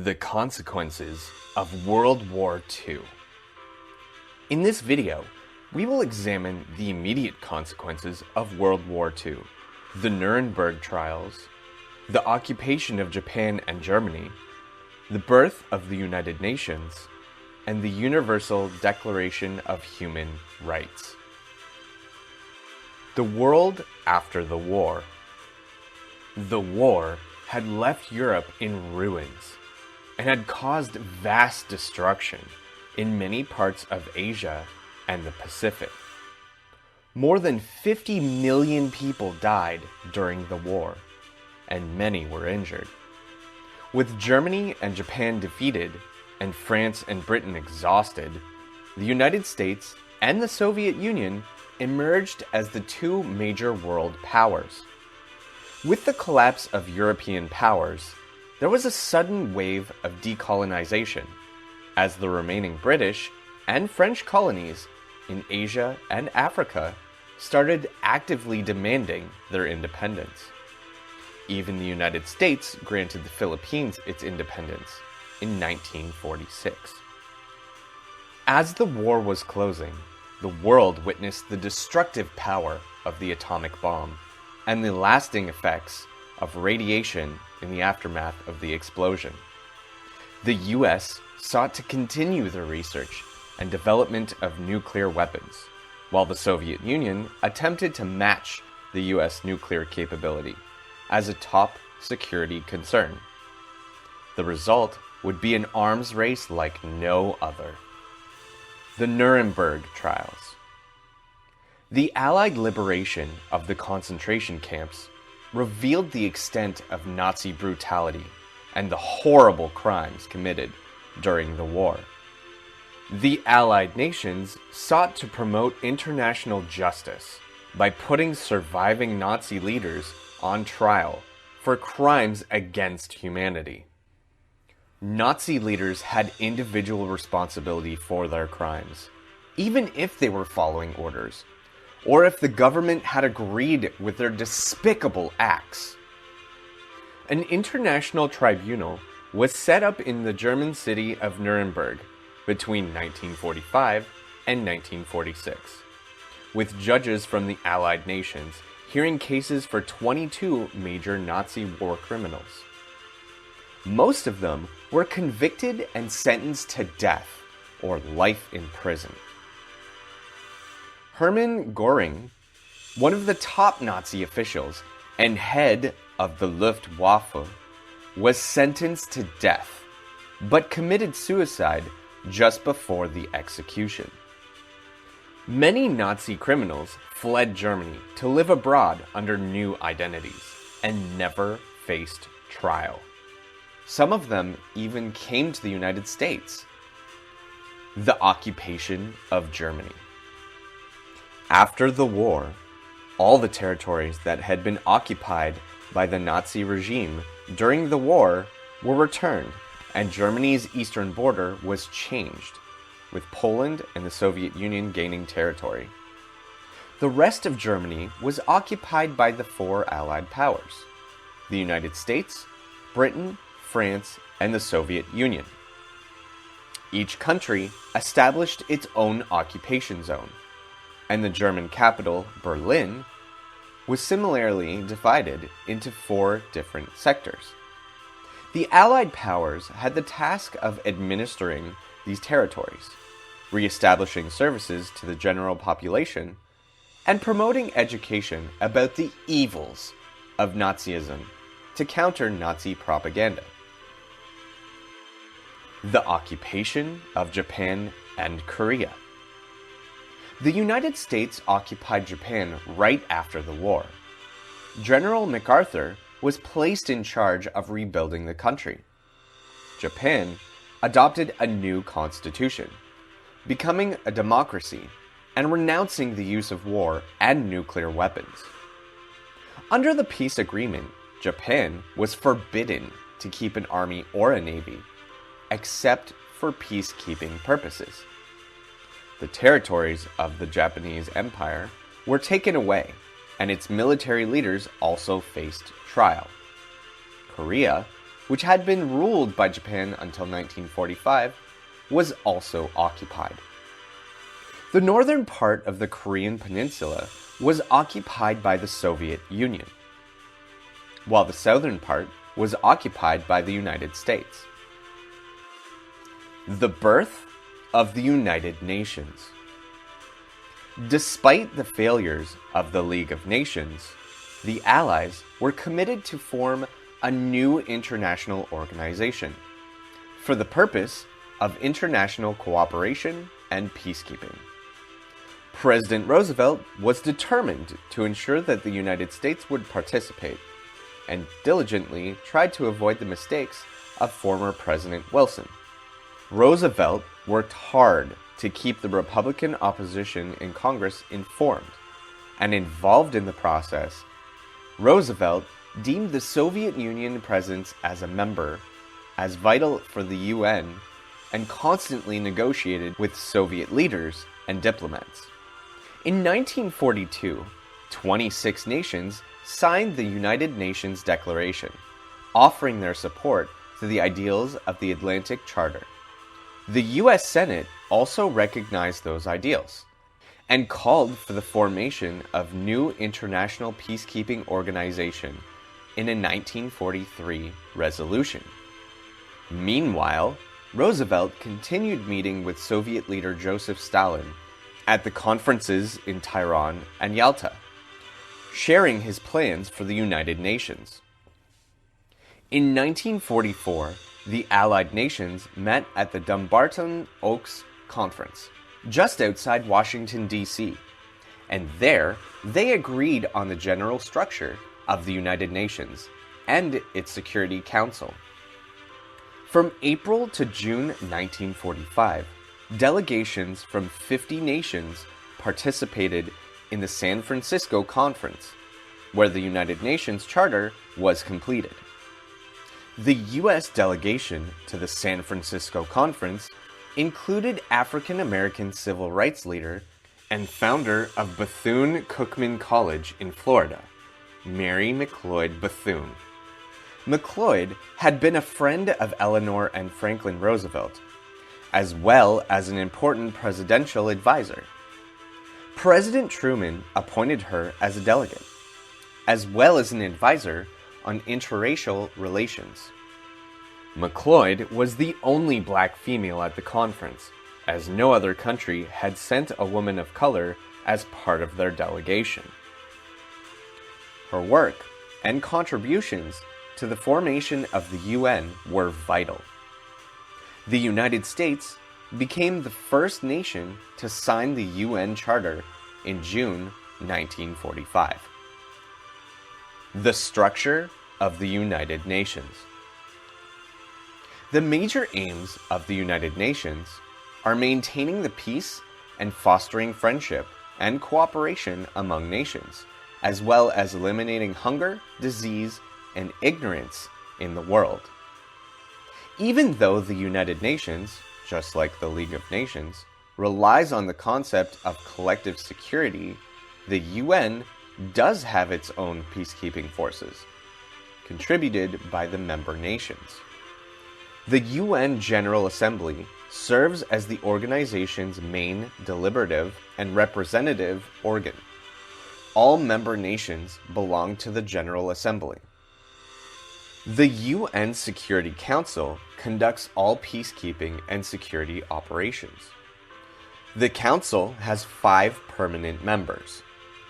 The consequences of World War II. In this video, we will examine the immediate consequences of World War II, the Nuremberg Trials, the occupation of Japan and Germany, the birth of the United Nations, and the Universal Declaration of Human Rights. The world after the war. The war had left Europe in ruins and had caused vast destruction in many parts of Asia and the Pacific. More than 50 million people died during the war, and many were injured. With Germany and Japan defeated, and France and Britain exhausted, the United States and the Soviet Union emerged as the two major world powers. With the collapse of European powers, there was a sudden wave of decolonization, as the remaining British and French colonies in Asia and Africa started actively demanding their independence. Even the United States granted the Philippines its independence in 1946. As the war was closing, the world witnessed the destructive power of the atomic bomb and the lasting effects of radiation in the aftermath of the explosion. The US sought to continue the research and development of nuclear weapons, while the Soviet Union attempted to match the US nuclear capability as a top security concern. The result would be an arms race like no other. The Nuremberg Trials. The Allied liberation of the concentration camps revealed the extent of Nazi brutality and the horrible crimes committed during the war. The Allied nations sought to promote international justice by putting surviving Nazi leaders on trial for crimes against humanity. Nazi leaders had individual responsibility for their crimes, even if they were following orders, or if the government had agreed with their despicable acts. An international tribunal was set up in the German city of Nuremberg between 1945 and 1946, with judges from the Allied nations hearing cases for 22 major Nazi war criminals. Most of them were convicted and sentenced to death or life in prison. Hermann Göring, one of the top Nazi officials and head of the Luftwaffe, was sentenced to death, but committed suicide just before the execution. Many Nazi criminals fled Germany to live abroad under new identities and never faced trial. Some of them even came to the United States. The occupation of Germany. After the war, all the territories that had been occupied by the Nazi regime during the war were returned, and Germany's eastern border was changed, with Poland and the Soviet Union gaining territory. The rest of Germany was occupied by the four Allied powers: the United States, Britain, France, and the Soviet Union. Each country established its own occupation zone, and the German capital, Berlin, was similarly divided into four different sectors. The Allied powers had the task of administering these territories, re-establishing services to the general population, and promoting education about the evils of Nazism to counter Nazi propaganda. The occupation of Japan and Korea. The United States occupied Japan right after the war. General MacArthur was placed in charge of rebuilding the country. Japan adopted a new constitution, becoming a democracy and renouncing the use of war and nuclear weapons. Under the peace agreement, Japan was forbidden to keep an army or a navy, except for peacekeeping purposes. The territories of the Japanese Empire were taken away, and its military leaders also faced trial. Korea which had been ruled by Japan until 1945, was also occupied. The northern part of the Korean peninsula was occupied by the Soviet Union, while the southern part was occupied by the United States. The birth of the United Nations. Despite the failures of the League of Nations, the Allies were committed to form a new international organization for the purpose of international cooperation and peacekeeping. President Roosevelt was determined to ensure that the United States would participate, and diligently tried to avoid the mistakes of former President Wilson. Roosevelt worked hard to keep the Republican opposition in Congress informed and involved in the process. Roosevelt deemed the Soviet Union presence as a member as vital for the UN and constantly negotiated with Soviet leaders and diplomats. In 1942, 26 nations signed the United Nations Declaration, offering their support to the ideals of the Atlantic Charter. The U.S. Senate also recognized those ideals and called for the formation of new international peacekeeping organization in a 1943 resolution. Meanwhile, Roosevelt continued meeting with Soviet leader Joseph Stalin at the conferences in Tehran and Yalta, sharing his plans for the United Nations. In 1944, the Allied nations met at the Dumbarton Oaks Conference, just outside Washington, D.C., and there they agreed on the general structure of the United Nations and its Security Council. From April to June 1945, delegations from 50 nations participated in the San Francisco Conference, where the United Nations Charter was completed. The U.S. delegation to the San Francisco Conference included African-American civil rights leader and founder of Bethune-Cookman College in Florida, Mary McLeod Bethune. McLeod had been a friend of Eleanor and Franklin Roosevelt, as well as an important presidential advisor. President Truman appointed her as a delegate, as well as an advisor on interracial relations. McLeod was the only black female at the conference, as no other country had sent a woman of color as part of their delegation. Her work and contributions to the formation of the UN were vital. The United States became the first nation to sign the UN Charter in June 1945. The structure of the United Nations. The major aims of the United Nations are maintaining the peace and fostering friendship and cooperation among nations, as well as eliminating hunger, disease, and ignorance in the world. Even though the United Nations, just like the League of Nations, relies on the concept of collective security, the UN does have its own peacekeeping forces, contributed by the member nations. The UN General Assembly serves as the organization's main deliberative and representative organ. All member nations belong to the General Assembly. The UN Security Council conducts all peacekeeping and security operations. The Council has 5 permanent members,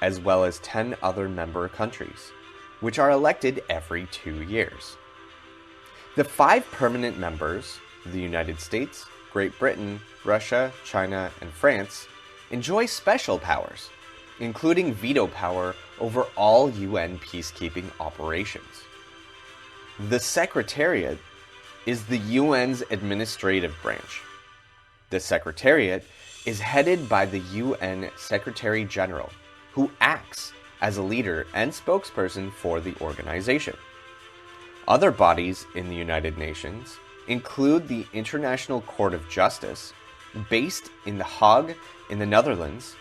as well as 10 other member countries, which are elected every 2 years. The 5 permanent members, the United States, Great Britain, Russia, China, and France, enjoy special powers, including veto power over all UN peacekeeping operations. The Secretariat is the UN's administrative branch. The Secretariat is headed by the UN Secretary General, who acts as a leader and spokesperson for the organization. Other bodies in the United Nations include the International Court of Justice, based in The Hague in the Netherlands,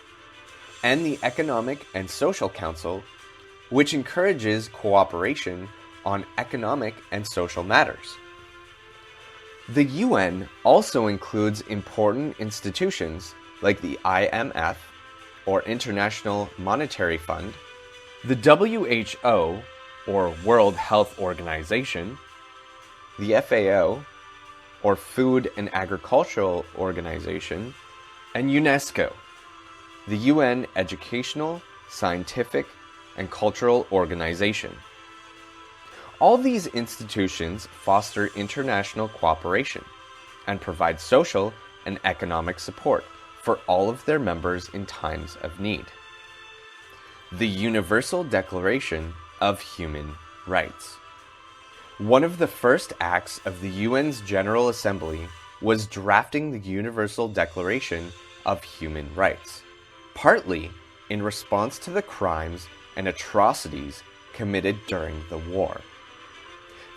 and the Economic and Social Council, which encourages cooperation on economic and social matters. The UN also includes important institutions like the IMF, or International Monetary Fund, the WHO, or World Health Organization, the FAO, or Food and Agricultural Organization, and UNESCO, the UN Educational, Scientific, and Cultural Organization. All these institutions foster international cooperation and provide social and economic support for all of their members in times of need. The Universal Declaration of Human Rights. One of the first acts of the UN's General Assembly was drafting the Universal Declaration of Human Rights, partly in response to the crimes and atrocities committed during the war.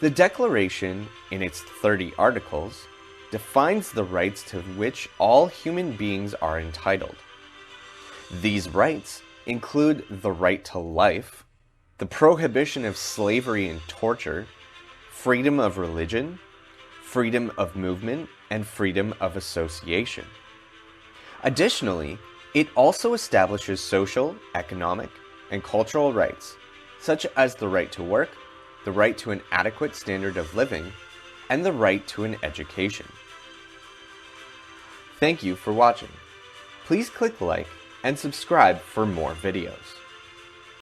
The Declaration, in its 30 articles, defines the rights to which all human beings are entitled. These rights include the right to life, the prohibition of slavery and torture, freedom of religion, freedom of movement, and freedom of association. Additionally, it also establishes social, economic, and cultural rights, such as the right to work, the right to an adequate standard of living, and the right to an education. Thank you for watching. Please click like and subscribe for more videos.